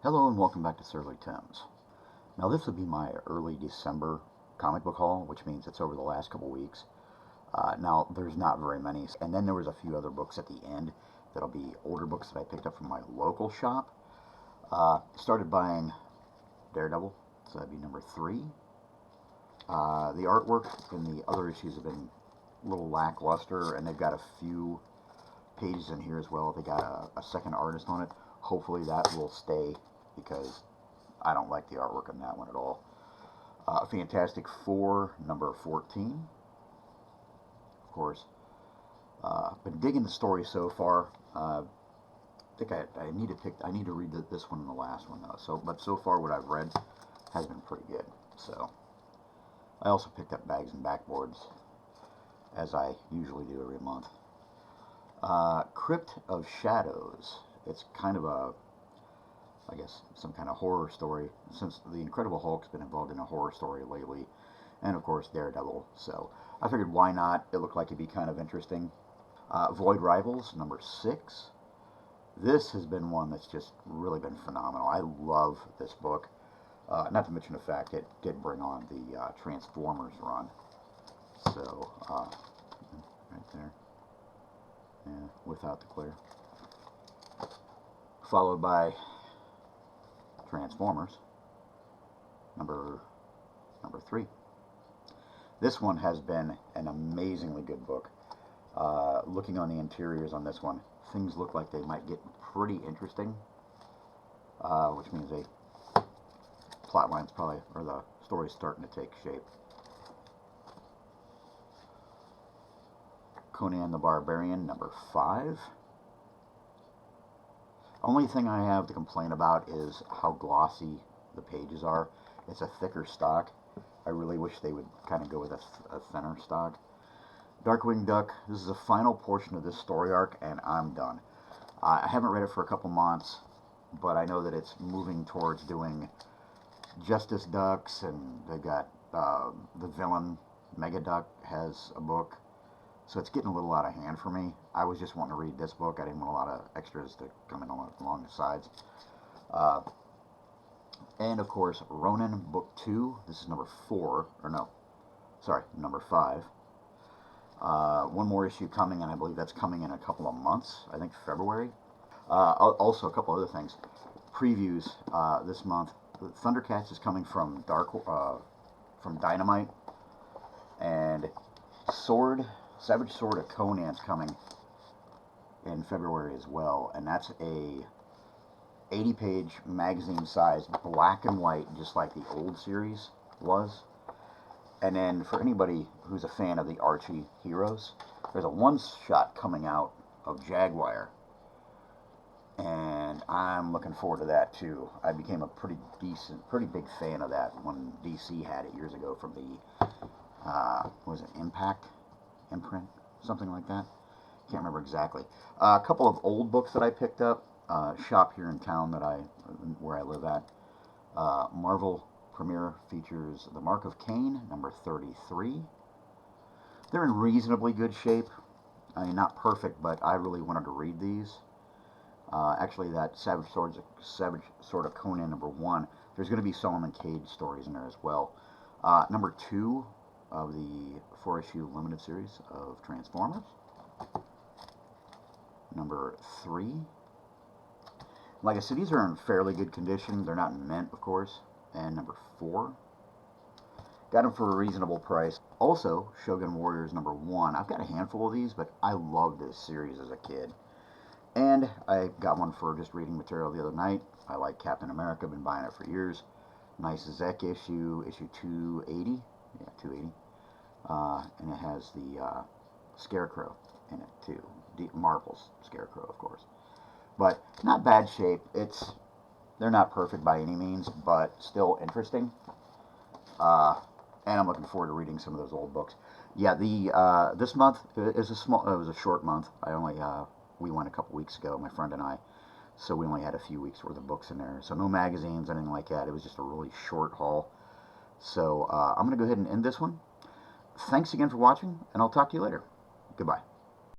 Hello and welcome back to Surly Tim's. Now this would be my early December comic book haul, which means it's over the last couple weeks. Now there's not very many, and then there was a few other books at the end that'll be older books that I picked up from my local shop. Started buying Daredevil, so that'd be number 3. The artwork in the other issues have been a little lackluster, and they've got a few pages in here as well. They got a second artist on it. Hopefully that will stay, because I don't like the artwork on that one at all. Fantastic Four, number 14. Of course, been digging the story so far. I think I need to read this one and the last one though. But so far what I've read has been pretty good. So I also picked up Bags and Backboards, as I usually do every month. Crypt of Shadows. It's kind of I guess some kind of horror story, since the Incredible Hulk's been involved in a horror story lately, and of course Daredevil, so I figured why not. It looked like it'd be kind of interesting. Void Rivals, number 6. This has been one that's just really been phenomenal. I love this book, not to mention the fact it did bring on the Transformers run, so right there, yeah, without the clear, followed by Transformers, number 3. This one has been an amazingly good book. Looking on the interiors on this one, things look like they might get pretty interesting, which means the plot line's probably, or the story's starting to take shape. Conan the Barbarian, number 5. Only thing I have to complain about is how glossy the pages are. It's a thicker stock. I really wish they would kind of go with a thinner stock. Darkwing Duck, this is the final portion of this story arc, and I'm done. I haven't read it for a couple months, but I know that it's moving towards doing Justice Ducks, and they've got the villain, Megaduck, has a book. So it's getting a little out of hand for me. I was just wanting to read this book. I didn't want a lot of extras to come in along the sides. And of course, Ronin Book 2. This is number 4, or no, sorry, number 5. One more issue coming, and I believe that's coming in a couple of months. I think February. Also, a couple other things. Previews this month. Thundercats is coming from Dynamite, and Savage Sword of Conan's coming in February as well, and that's a 80-page magazine-sized black and white, just like the old series was. And then for anybody who's a fan of the Archie heroes, there's a one-shot coming out of Jaguar, and I'm looking forward to that too. I became a pretty big fan of that when DC had it years ago from the was it Imprint, something like that. Can't remember exactly. A couple of old books that I picked up. Shop here in town where I live at. Marvel Premiere features The Mark of Cain, number 33. They're in reasonably good shape. I mean, not perfect, but I really wanted to read these. Actually, that Savage Sword of Conan, number 1. There's going to be Solomon Cade stories in there as well. Number 2 of the 4-issue limited series of Transformers. Number 3. Like I said, these are in fairly good condition. They're not in mint, of course. And number 4. Got them for a reasonable price. Also, Shogun Warriors number 1. I've got a handful of these, but I loved this series as a kid. And I got one for just reading material the other night. I like Captain America. Been buying it for years. Nice Zek issue 280. Yeah, 280. And it has the Scarecrow in it too. Marvel's Scarecrow, of course. But not bad shape. They're not perfect by any means, but still interesting. And I'm looking forward to reading some of those old books. Yeah, this month is it was a short month. We went a couple weeks ago, my friend and I, so we only had a few weeks worth of books in there. So no magazines, anything like that. It was just a really short haul. So I'm going to go ahead and end this one. Thanks again for watching, and I'll talk to you later. Goodbye.